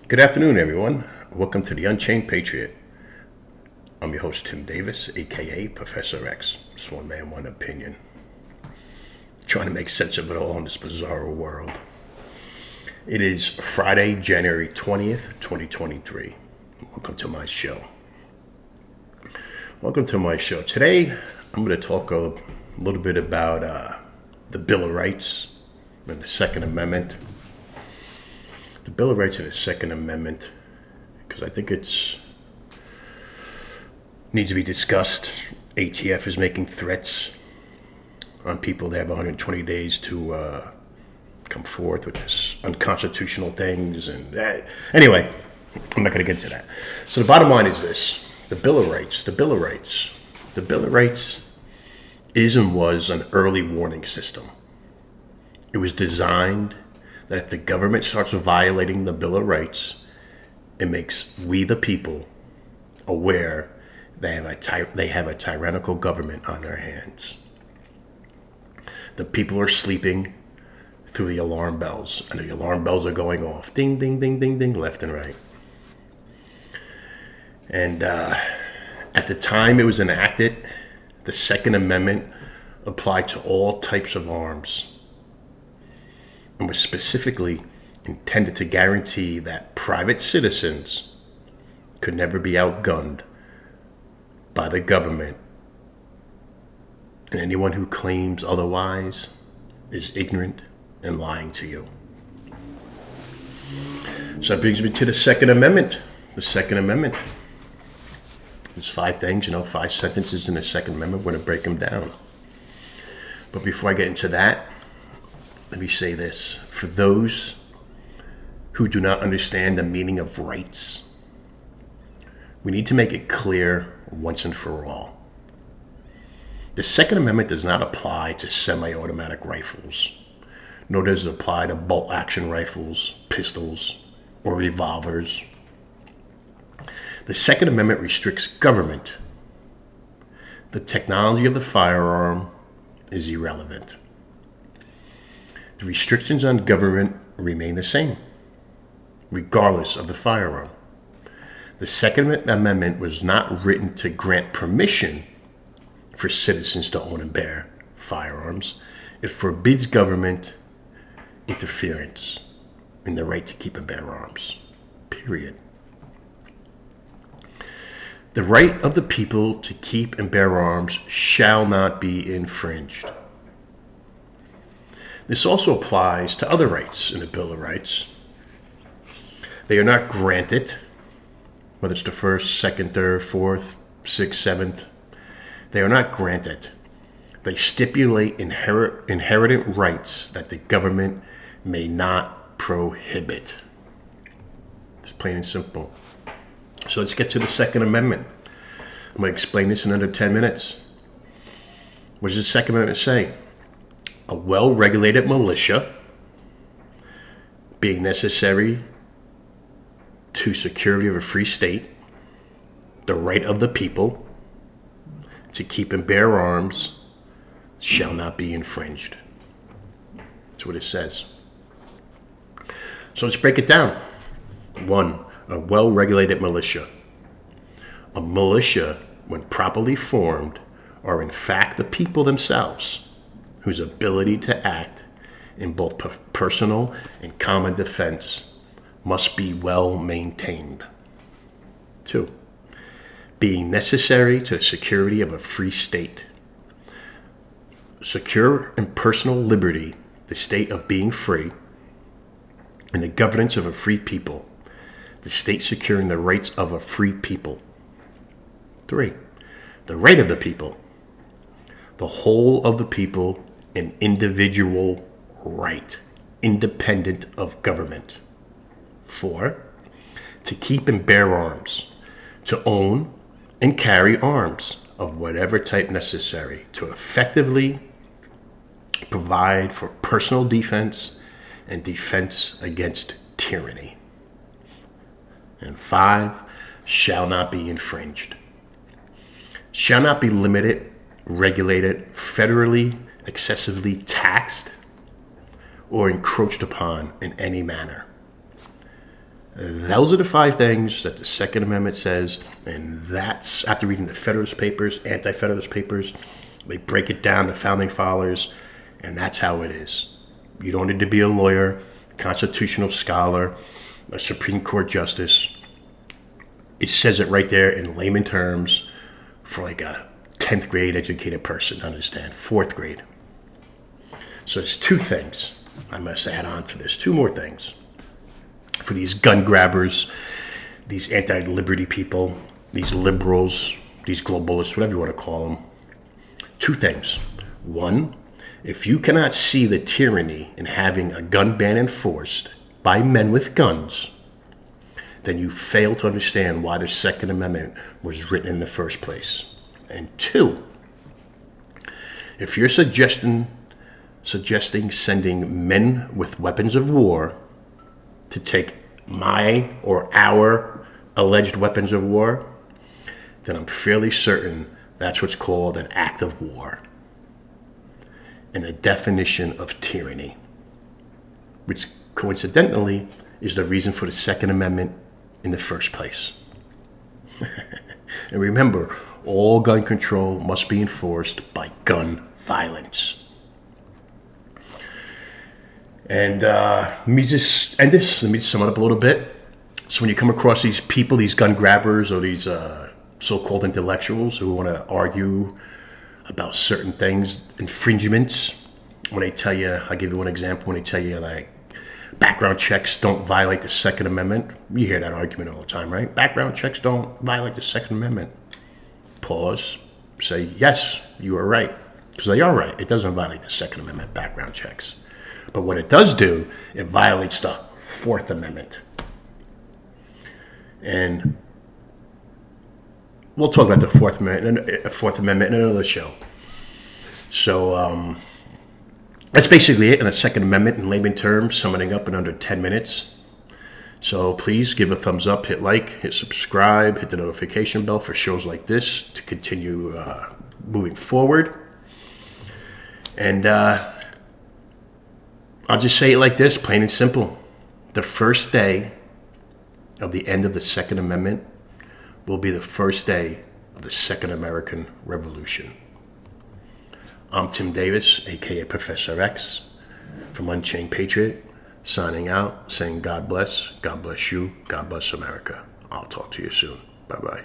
Good afternoon, everyone. Welcome to the Unchained Patriot. I'm your host, Tim Davis, aka Professor X. Just one man, one opinion. Trying to make sense of it all in this bizarre world. It is Friday, January 20th, 2023. Welcome to my show. Today, I'm going to talk a little bit about the Bill of Rights and the Second Amendment. The Bill of Rights and the Second Amendment, because I think it's needs to be discussed. ATF is making threats on people. They have 120 days to come forth with this unconstitutional things. And anyway, I'm not going to get into that. So the bottom line is this: the Bill of Rights. The Bill of Rights is and was an early warning system. It was designed that if the government starts violating the Bill of Rights, it makes we the people aware they have a tyrannical government on their hands. The people are sleeping through the alarm bells, and the alarm bells are going off. Ding, ding, ding, ding, ding, left and right. And at the time it was enacted, the Second Amendment applied to all types of arms, and was specifically intended to guarantee that private citizens could never be outgunned by the government. And anyone who claims otherwise is ignorant and lying to you. So that brings me to the Second Amendment. The Second Amendment. There's 5 things, 5 sentences in the Second Amendment. We're going to break them down. But before I get into that, let me say this. For those who do not understand the meaning of rights, we need to make it clear once and for all. The Second Amendment does not apply to semi-automatic rifles, nor does it apply to bolt-action rifles, pistols, or revolvers. The Second Amendment restricts government. The technology of the firearm is irrelevant. The restrictions on government remain the same, regardless of the firearm. The Second Amendment was not written to grant permission for citizens to own and bear firearms. It forbids government interference in the right to keep and bear arms. Period. The right of the people to keep and bear arms shall not be infringed. This also applies to other rights in the Bill of Rights. They are not granted, whether it's the first, second, third, fourth, sixth, seventh. They are not granted. They stipulate inherent rights that the government may not prohibit. It's plain and simple. So let's get to the Second Amendment. I'm going to explain this in under 10 minutes. What does the Second Amendment say? A well-regulated militia being necessary to security of a free state, the right of the people to keep and bear arms shall not be infringed. That's what it says. So let's break it down. 1, a well-regulated militia. A militia, when properly formed, are in fact the people themselves, whose ability to act in both personal and common defense must be well maintained. 2, being necessary to the security of a free state. Secure and personal liberty, the state of being free, and the governance of a free people, the state securing the rights of a free people. 3, the right of the people, the whole of the people, an individual right, independent of government. 4, to keep and bear arms, to own and carry arms of whatever type necessary to effectively provide for personal defense and defense against tyranny. And 5, shall not be infringed. Shall not be limited, regulated, federally excessively taxed, or encroached upon in any manner. Those are the 5 things that the Second Amendment says, and that's after reading the Federalist Papers, Anti-Federalist Papers. They break it down, the Founding Fathers, and that's how it is. You don't need to be a lawyer, constitutional scholar, a Supreme Court justice. It says it right there in layman terms for like a 10th grade educated person to understand, 4th grade. So there's 2 things I must add on to this, 2 more things. For these gun grabbers, these anti-liberty people, these liberals, these globalists, whatever you want to call them. 2 things. 1, if you cannot see the tyranny in having a gun ban enforced by men with guns, then you fail to understand why the Second Amendment was written in the first place. And 2, if you're suggesting sending men with weapons of war to take my or our alleged weapons of war, then I'm fairly certain that's what's called an act of war and a definition of tyranny, which coincidentally is the reason for the Second Amendment in the first place. And remember, all gun control must be enforced by gun violence. And let me just end this. Let me sum it up a little bit. So when you come across these people, these gun grabbers or these so-called intellectuals who want to argue about certain things, infringements, when they tell you, I'll give you one example, when they tell you like background checks don't violate the Second Amendment. You hear that argument all the time, right? Background checks don't violate the Second Amendment. Pause. Say, yes, you are right. Because they are right. It doesn't violate the Second Amendment, background checks. But what it does do, it violates the Fourth Amendment. And we'll talk about the Fourth Amendment in another show. So that's basically it in the Second Amendment in layman terms, summing up in under 10 minutes. So please give a thumbs up, hit like, hit subscribe, hit the notification bell for shows like this to continue moving forward. And I'll just say it like this, plain and simple. The first day of the end of the Second Amendment will be the first day of the Second American Revolution. I'm Tim Davis, a.k.a. Professor X, from Unchained Patriot, signing out, saying God bless you, God bless America. I'll talk to you soon. Bye-bye.